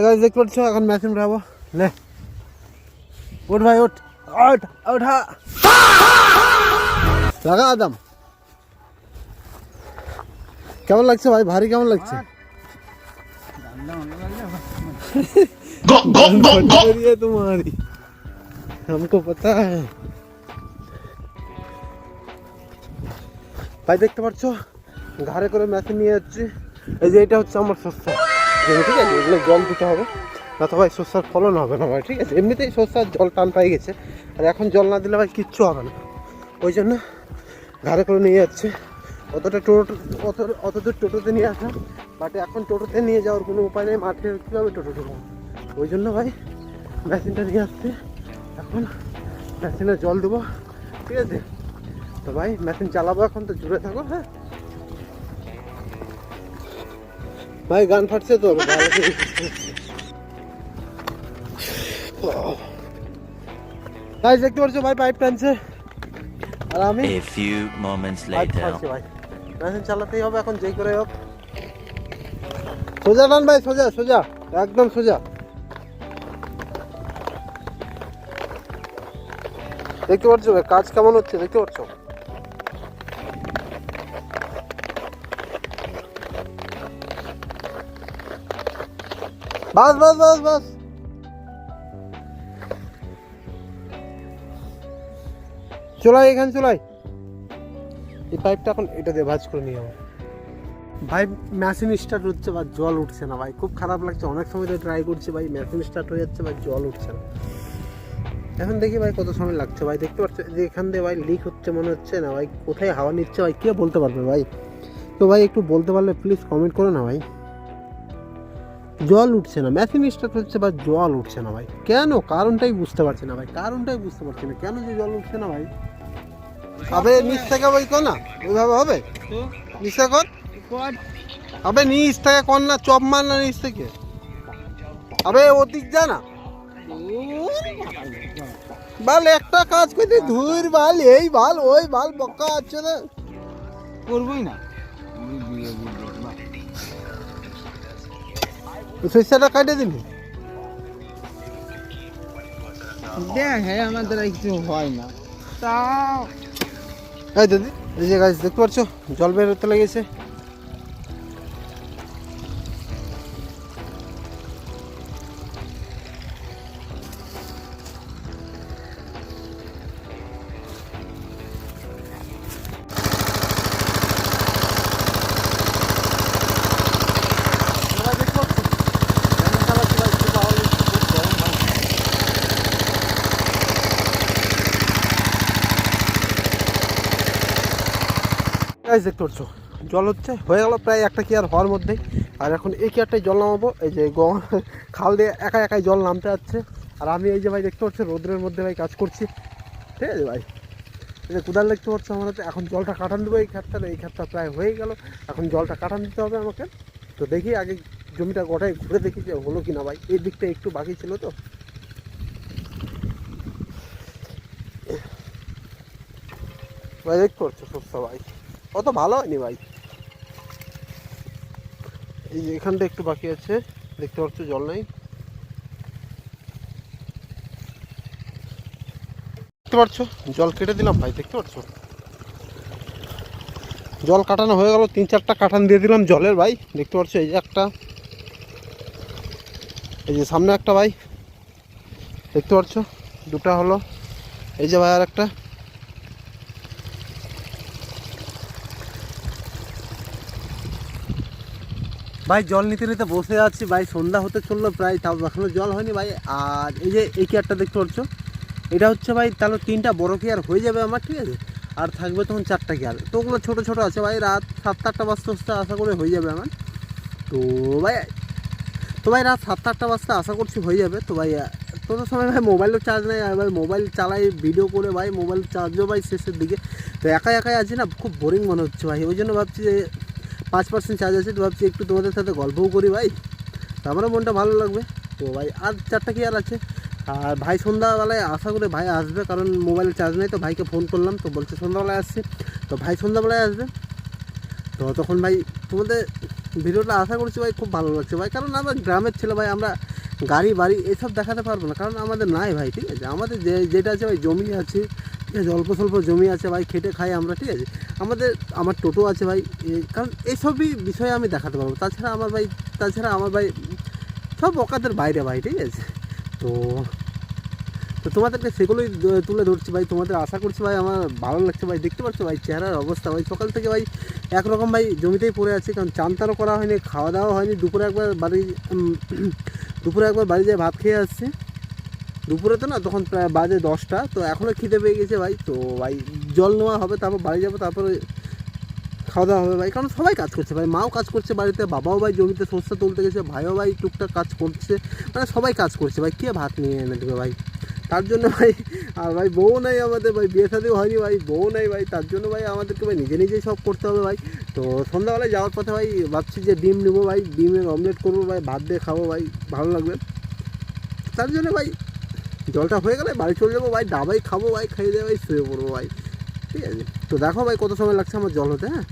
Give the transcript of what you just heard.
Guys দেখতে পাচ্ছ এখন মেশিন উঠাবো। লে উঠ ভাই উঠ উঠ উঠা লাগা আদম। কেমন লাগছে ভাই? ভারী কেমন লাগছে? तुम्हारी हमको पता है ভাই। দেখতে পাচ্ছ ঘাড়ে করে মেশিন নিয়ে যাচ্ছি। এই যে এটা হচ্ছে আমার শস্য, ঠিক আছে? এগুলো জল দিতে হবে, না তো ভাই শস্যার ফলন হবে না ভাই, ঠিক আছে? এমনিতেই শস্যার জল টান পাই গেছে, আর এখন জল না দিলে ভাই কিচ্ছু হবে না। ওই জন্য ঘাড়ে করে নিয়ে যাচ্ছে। অতদূর টোটোতে নিয়ে আসা, বাট এখন টোটোতে নিয়ে যাওয়ার কোনো উপায় নেই। মাঠে কীভাবে টোটো ঢোকাবো? ওই জন্য ভাই মেশিনটা নিয়ে আসছে। এখন মেশিনে জল দেবো, ঠিক আছে? তো ভাই মেশিন চালাবো এখন, তো জুড়ে থাকো। হ্যাঁ ভাই গান ফাটছে তো ভাই। দেখতে পাচ্ছ ভাই পাইপ টানছে, আর আমি ভাই মেশিন চালাতেই হবে এখন, যেই করে হোক। সোজা টান ভাই, সোজা সোজা, একদম সোজা। দেখতে পাচ্ছ ভাই কাজ কেমন হচ্ছে? দেখতে পাচ্ছ বাস বাস বাস বাস। চলাই এখানে চলাই, এই পাইপটা এখন এটা দিয়ে ভাঁজ করে নিয়ে যাবো। ভাই মেশিন স্টার্ট হচ্ছে বা জল উঠছে না ভাই, খুব খারাপ লাগছে। অনেক সময় ধরে ট্রাই করছি ভাই, মেশিন স্টার্ট হয়ে যাচ্ছে ভাই, জল উঠছে না। এখন দেখি ভাই কত সময় লাগছে ভাই। দেখতে পাচ্ছ যে এখান দিয়ে ভাই লিক হচ্ছে মনে হচ্ছে না ভাই, কোথায় হাওয়া নিচ্ছে ভাই কে বলতে পারবে ভাই? তো ভাই একটু বলতে পারলে প্লিজ কমেন্ট করো না ভাই। জল উঠছে না, মেশিন স্টার্ট হচ্ছে বা জল উঠছে না ভাই, কেন? কারণটাই বুঝতে পারছি না ভাই, কারণটাই বুঝতে পারছি না কেন যে জল উঠছে না ভাই। আবে নিচ থেকে ওই কর না, ওইভাবে হবে? নিচে কর, আবে নিচ থেকে কর না, চপ মার না নিচ থেকে। আবে ওদিক যা না বাল, একটা কাজ করতে ধুর বাল, এই বাল ওই বাল বক্কা আছে না, করবই না। সরিষাটা কাটে দিবি দেখ, হ্যাঁ আমার দ্বারা কিছু হয় না তাও। এই দিদি এই যে গাছ দেখতে পাচ্ছ জল বের হতে লেগেছে। দেখতে পাচ্ছ জল হচ্ছে, হয়ে গেল প্রায় একটা কেয়ার হওয়ার মধ্যেই। আর এখন এই কেয়ারটাই জল নামাবো। এই যে খাল দিয়ে একা একাই জল নামতে যাচ্ছে, আর আমি এই যে ভাই দেখতে পাচ্ছি রোদ্রের মধ্যে ভাই কাজ করছি, ঠিক আছে ভাই? এই যে কোদাল দেখতে পাচ্ছ আমার হাতে। এখন জলটা কাটান দেবো এই ক্ষেতটা প্রায় হয়ে গেল। এখন জলটা কাটান দিতে হবে আমাকে। তো দেখি আগে জমিটা গোটাই ঘুরে দেখি যে হলো কি না ভাই। এই দিকটা একটু বাকি ছিল তো। ভাই দেখতে পাচ্ছ শস্য ভাই অত ভালো হয়নি ভাই। এই যে এখানটা একটু বাকি আছে, দেখতে পাচ্ছ জল নেই। দেখতে পাচ্ছ জল কেটে দিলাম ভাই, দেখতে পাচ্ছ জল কাটানো হয়ে গেল। 3-4টা কাটান দিয়ে দিলাম জলের ভাই, দেখতে পাচ্ছ। এই যে একটা, এই যে সামনে একটা ভাই দেখতে পাচ্ছ, দুটা হলো। এই যে ভাই আর একটা। ভাই জল নিতে নিতে বসে আছি ভাই, সন্ধ্যা হতে চললো প্রায়, তাও এখনো জল হয়নি ভাই। আর এই যে এই কেয়ারটা দেখতে পাচ্ছ, এটা হচ্ছে ভাই তাহলে 3টা বড় কেয়ার হয়ে যাবে আমার, ঠিক আছে? আর থাকবে তখন 4টা কেয়ার। তো ওগুলো ছোটো ছোটো আছে ভাই, রাত 7-8টা বাজতে বাজতে আশা করে হয়ে যাবে আমার। তো ভাই রাত 7-8টা বাজতে আশা করছি হয়ে যাবে। তো ভাই তত সময় ভাই মোবাইলও চার্জ নেই, আর ভাই মোবাইল চালাই ভিডিও করে ভাই, মোবাইল চার্জও ভাই শেষের দিকে। তো একাই আছি না, খুব বোরিং মনে হচ্ছে ভাই। ওই জন্য ভাবছি যে 5% চার্জ আছে, তো ভাবছি একটু তোমাদের সাথে গল্পও করি ভাই, তো আমারও মনটা ভালো লাগবে। তো ভাই আর 4টা কি আর আছে। আর ভাই সন্ধ্যাবেলায় আশা করে ভাই আসবে, কারণ মোবাইলে চার্জ নেই। তো ভাইকে ফোন করলাম, তো বলছে সন্ধ্যাবেলায় আসছে। তো ভাই সন্ধ্যাবেলায় আসবে, তো তখন ভাই তোমাদের ভিডিওটা আশা করছি ভাই খুব ভালো লাগছে ভাই, কারণ আমরা গ্রামের ছেলে ভাই, আমরা গাড়ি বাড়ি এসব দেখাতে পারবো না, কারণ আমাদের নাই ভাই, ঠিক আছে। আমাদের যেটা আছে ভাই জমি আছে, ঠিক আছে, অল্প স্বল্প জমি আছে ভাই, খেটে খাই আমরা, ঠিক আছে। আমার টোটো আছে ভাই, কারণ এইসবই বিষয়ে আমি দেখাতে পারবো। তাছাড়া আমার ভাই সব অকাতের বাইরে ভাই, ঠিক আছে। তো তো তোমাদেরকে সেগুলোই তুলে ধরছি ভাই, তোমাদের আশা করছি ভাই আমার ভালো লাগছে ভাই। দেখতে পাচ্ছ ভাই চেহারার অবস্থা ভাই, সকাল থেকে ভাই একরকম ভাই জমিতেই পড়ে আছি, কারণ চান টানও করা হয়নি, খাওয়া দাওয়া হয়নি। দুপুরে একবার বাড়ি যেয়ে ভাত খেয়ে আসছি। দুপুরে তো না, তখন প্রায় বাজে 10টা, তো এখনও খিদে পেয়ে গেছে ভাই। তো ভাই জল নেওয়া হবে, তারপর বাড়ি যাবো, তারপরে খাওয়া দাওয়া হবে ভাই। কারণ সবাই কাজ করছে ভাই, মাও কাজ করছে বাড়িতে, বাবাও ভাই জমিতে সরষে তুলতে গেছে, ভাইও ভাই টুকটাক কাজ করছে, মানে সবাই কাজ করছে ভাই। কে ভাত নিয়ে এনে দেবে ভাই? তার জন্য ভাই, আর ভাই বউ নাই আমাদের ভাই, বিয়ে শাদিও হয়নি ভাই, বউ নাই ভাই, তার জন্য ভাই আমাদেরকে ভাই নিজেই সব করতে হবে ভাই। তো সন্ধ্যাবেলায় যাওয়ার পথে ভাই ভাবছি যে ডিম নেবো ভাই, ডিমের অমলেট করবো ভাই, ভাত দিয়ে খাবো ভাই, ভালো লাগবে। তার জন্য ভাই জলটা হয়ে গেলে বাড়ি চলে যাবো ভাই, ডাবাই খাবো ভাই, খেয়ে দিয়ে ভাই শুয়ে পড়বো ভাই, ঠিক আছে। তো দেখো ভাই কত সময় লাগছে আমার জল হতে, হ্যাঁ।